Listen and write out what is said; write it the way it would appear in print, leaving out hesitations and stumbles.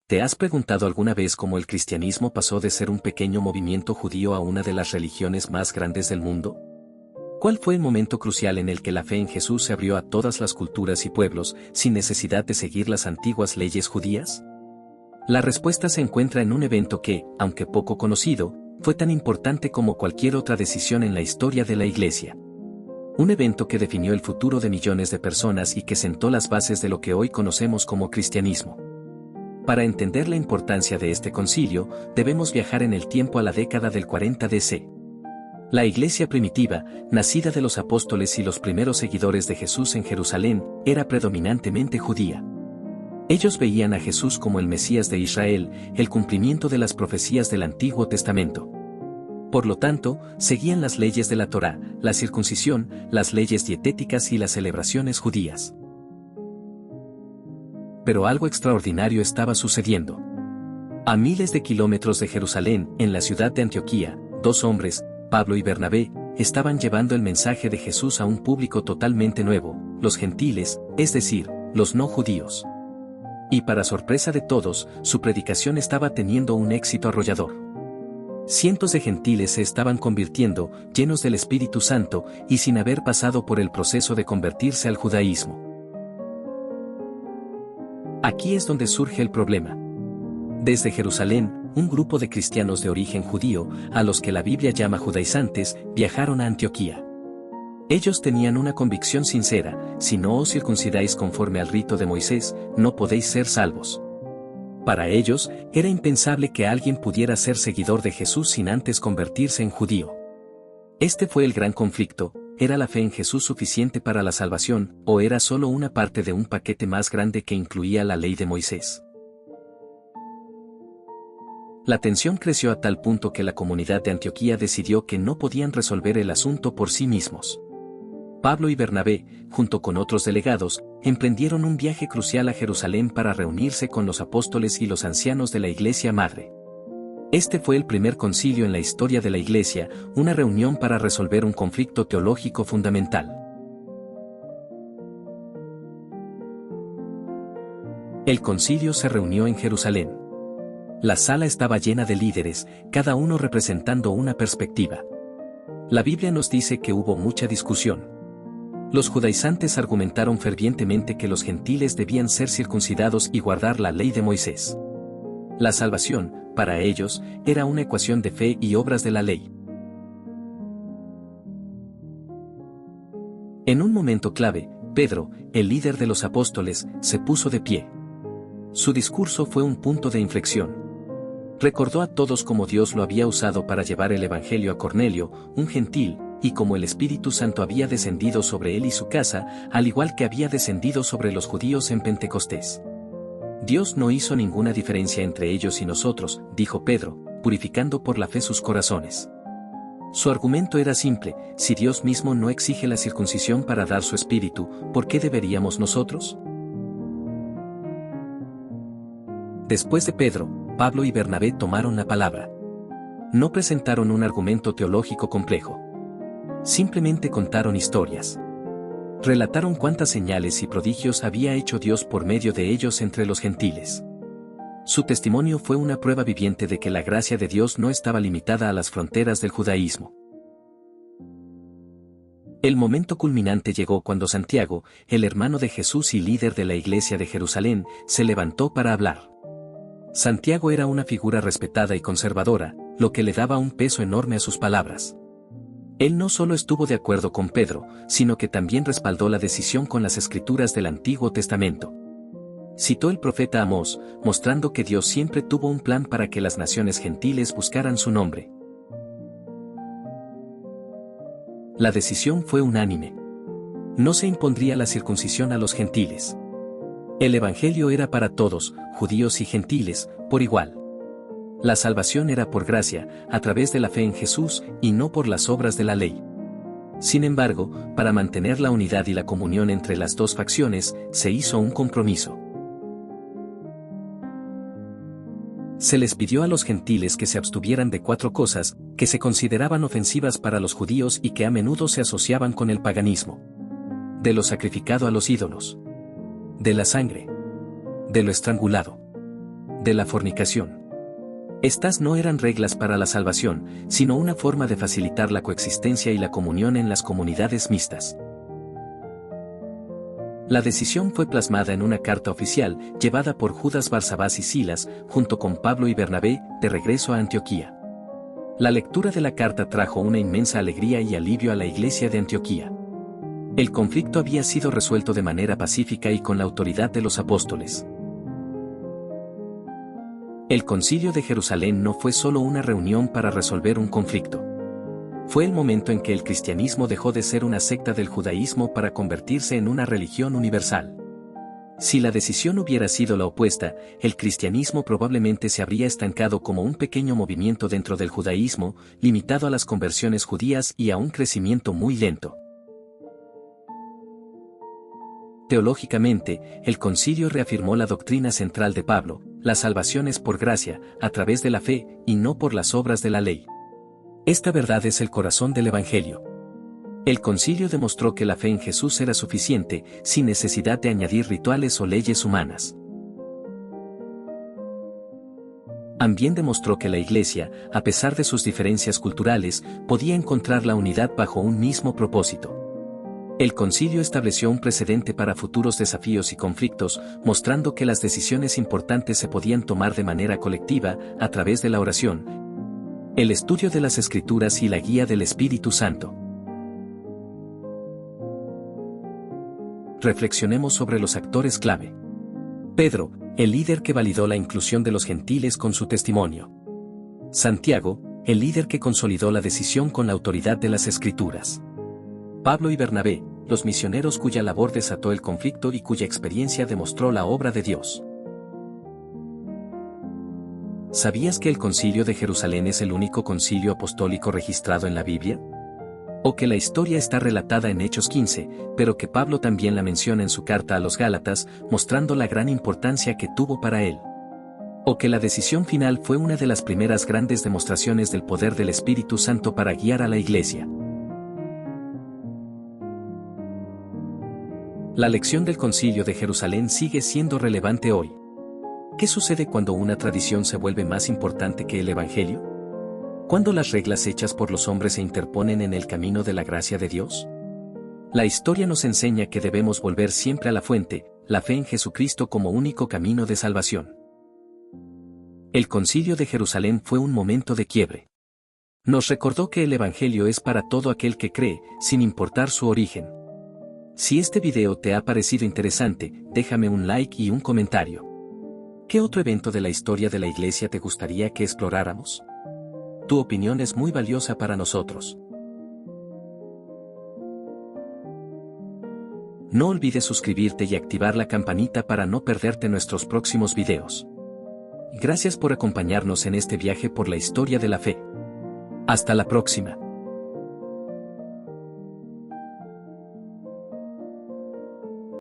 ¿Te has preguntado alguna vez cómo el cristianismo pasó de ser un pequeño movimiento judío a una de las religiones más grandes del mundo? ¿Cuál fue el momento crucial en el que la fe en Jesús se abrió a todas las culturas y pueblos, sin necesidad de seguir las antiguas leyes judías? La respuesta se encuentra en un evento que, aunque poco conocido, fue tan importante como cualquier otra decisión en la historia de la Iglesia. Un evento que definió el futuro de millones de personas y que sentó las bases de lo que hoy conocemos como cristianismo. Para entender la importancia de este concilio, debemos viajar en el tiempo a la década del 40 DC. La Iglesia primitiva, nacida de los apóstoles y los primeros seguidores de Jesús en Jerusalén, era predominantemente judía. Ellos veían a Jesús como el Mesías de Israel, el cumplimiento de las profecías del Antiguo Testamento. Por lo tanto, seguían las leyes de la Torá, la circuncisión, las leyes dietéticas y las celebraciones judías. Pero algo extraordinario estaba sucediendo. A miles de kilómetros de Jerusalén, en la ciudad de Antioquía, dos hombres, Pablo y Bernabé, estaban llevando el mensaje de Jesús a un público totalmente nuevo, los gentiles, es decir, los no judíos. Y para sorpresa de todos, su predicación estaba teniendo un éxito arrollador. Cientos de gentiles se estaban convirtiendo, llenos del Espíritu Santo, y sin haber pasado por el proceso de convertirse al judaísmo. Aquí es donde surge el problema. Desde Jerusalén, un grupo de cristianos de origen judío, a los que la Biblia llama judaizantes, viajaron a Antioquía. Ellos tenían una convicción sincera: si no os circuncidáis conforme al rito de Moisés, no podéis ser salvos. Para ellos, era impensable que alguien pudiera ser seguidor de Jesús sin antes convertirse en judío. Este fue el gran conflicto: ¿era la fe en Jesús suficiente para la salvación, o era solo una parte de un paquete más grande que incluía la ley de Moisés? La tensión creció a tal punto que la comunidad de Antioquía decidió que no podían resolver el asunto por sí mismos. Pablo y Bernabé, junto con otros delegados, emprendieron un viaje crucial a Jerusalén para reunirse con los apóstoles y los ancianos de la Iglesia Madre. Este fue el primer concilio en la historia de la Iglesia, una reunión para resolver un conflicto teológico fundamental. El concilio se reunió en Jerusalén. La sala estaba llena de líderes, cada uno representando una perspectiva. La Biblia nos dice que hubo mucha discusión. Los judaizantes argumentaron fervientemente que los gentiles debían ser circuncidados y guardar la ley de Moisés. La salvación, para ellos, era una ecuación de fe y obras de la ley. En un momento clave, Pedro, el líder de los apóstoles, se puso de pie. Su discurso fue un punto de inflexión. Recordó a todos cómo Dios lo había usado para llevar el Evangelio a Cornelio, un gentil, y cómo el Espíritu Santo había descendido sobre él y su casa, al igual que había descendido sobre los judíos en Pentecostés. Dios no hizo ninguna diferencia entre ellos y nosotros, dijo Pedro, purificando por la fe sus corazones. Su argumento era simple: si Dios mismo no exige la circuncisión para dar su Espíritu, ¿por qué deberíamos nosotros? Después de Pedro, Pablo y Bernabé tomaron la palabra. No presentaron un argumento teológico complejo. Simplemente contaron historias. Relataron cuántas señales y prodigios había hecho Dios por medio de ellos entre los gentiles. Su testimonio fue una prueba viviente de que la gracia de Dios no estaba limitada a las fronteras del judaísmo. El momento culminante llegó cuando Santiago, el hermano de Jesús y líder de la Iglesia de Jerusalén, se levantó para hablar. Santiago era una figura respetada y conservadora, lo que le daba un peso enorme a sus palabras. Él no solo estuvo de acuerdo con Pedro, sino que también respaldó la decisión con las escrituras del Antiguo Testamento. Citó el profeta Amós, mostrando que Dios siempre tuvo un plan para que las naciones gentiles buscaran su nombre. La decisión fue unánime. No se impondría la circuncisión a los gentiles. El Evangelio era para todos, judíos y gentiles, por igual. La salvación era por gracia, a través de la fe en Jesús, y no por las obras de la ley. Sin embargo, para mantener la unidad y la comunión entre las dos facciones, se hizo un compromiso. Se les pidió a los gentiles que se abstuvieran de 4 cosas, que se consideraban ofensivas para los judíos y que a menudo se asociaban con el paganismo. De lo sacrificado a los ídolos. De la sangre. De lo estrangulado. De la fornicación. Estas no eran reglas para la salvación, sino una forma de facilitar la coexistencia y la comunión en las comunidades mixtas. La decisión fue plasmada en una carta oficial, llevada por Judas Barsabás y Silas, junto con Pablo y Bernabé, de regreso a Antioquía. La lectura de la carta trajo una inmensa alegría y alivio a la iglesia de Antioquía. El conflicto había sido resuelto de manera pacífica y con la autoridad de los apóstoles. El Concilio de Jerusalén no fue solo una reunión para resolver un conflicto. Fue el momento en que el cristianismo dejó de ser una secta del judaísmo para convertirse en una religión universal. Si la decisión hubiera sido la opuesta, el cristianismo probablemente se habría estancado como un pequeño movimiento dentro del judaísmo, limitado a las conversiones judías y a un crecimiento muy lento. Teológicamente, el concilio reafirmó la doctrina central de Pablo: la salvación es por gracia, a través de la fe, y no por las obras de la ley. Esta verdad es el corazón del Evangelio. El concilio demostró que la fe en Jesús era suficiente, sin necesidad de añadir rituales o leyes humanas. También demostró que la Iglesia, a pesar de sus diferencias culturales, podía encontrar la unidad bajo un mismo propósito. El concilio estableció un precedente para futuros desafíos y conflictos, mostrando que las decisiones importantes se podían tomar de manera colectiva, a través de la oración, el estudio de las Escrituras y la guía del Espíritu Santo. Reflexionemos sobre los actores clave. Pedro, el líder que validó la inclusión de los gentiles con su testimonio. Santiago, el líder que consolidó la decisión con la autoridad de las Escrituras. Pablo y Bernabé, los misioneros cuya labor desató el conflicto y cuya experiencia demostró la obra de Dios. ¿Sabías que el Concilio de Jerusalén es el único concilio apostólico registrado en la Biblia? O que la historia está relatada en Hechos 15, pero que Pablo también la menciona en su carta a los Gálatas, mostrando la gran importancia que tuvo para él. O que la decisión final fue una de las primeras grandes demostraciones del poder del Espíritu Santo para guiar a la Iglesia. La lección del Concilio de Jerusalén sigue siendo relevante hoy. ¿Qué sucede cuando una tradición se vuelve más importante que el Evangelio? ¿Cuándo las reglas hechas por los hombres se interponen en el camino de la gracia de Dios? La historia nos enseña que debemos volver siempre a la fuente, la fe en Jesucristo como único camino de salvación. El Concilio de Jerusalén fue un momento de quiebre. Nos recordó que el Evangelio es para todo aquel que cree, sin importar su origen. Si este video te ha parecido interesante, déjame un like y un comentario. ¿Qué otro evento de la historia de la Iglesia te gustaría que exploráramos? Tu opinión es muy valiosa para nosotros. No olvides suscribirte y activar la campanita para no perderte nuestros próximos videos. Gracias por acompañarnos en este viaje por la historia de la fe. Hasta la próxima.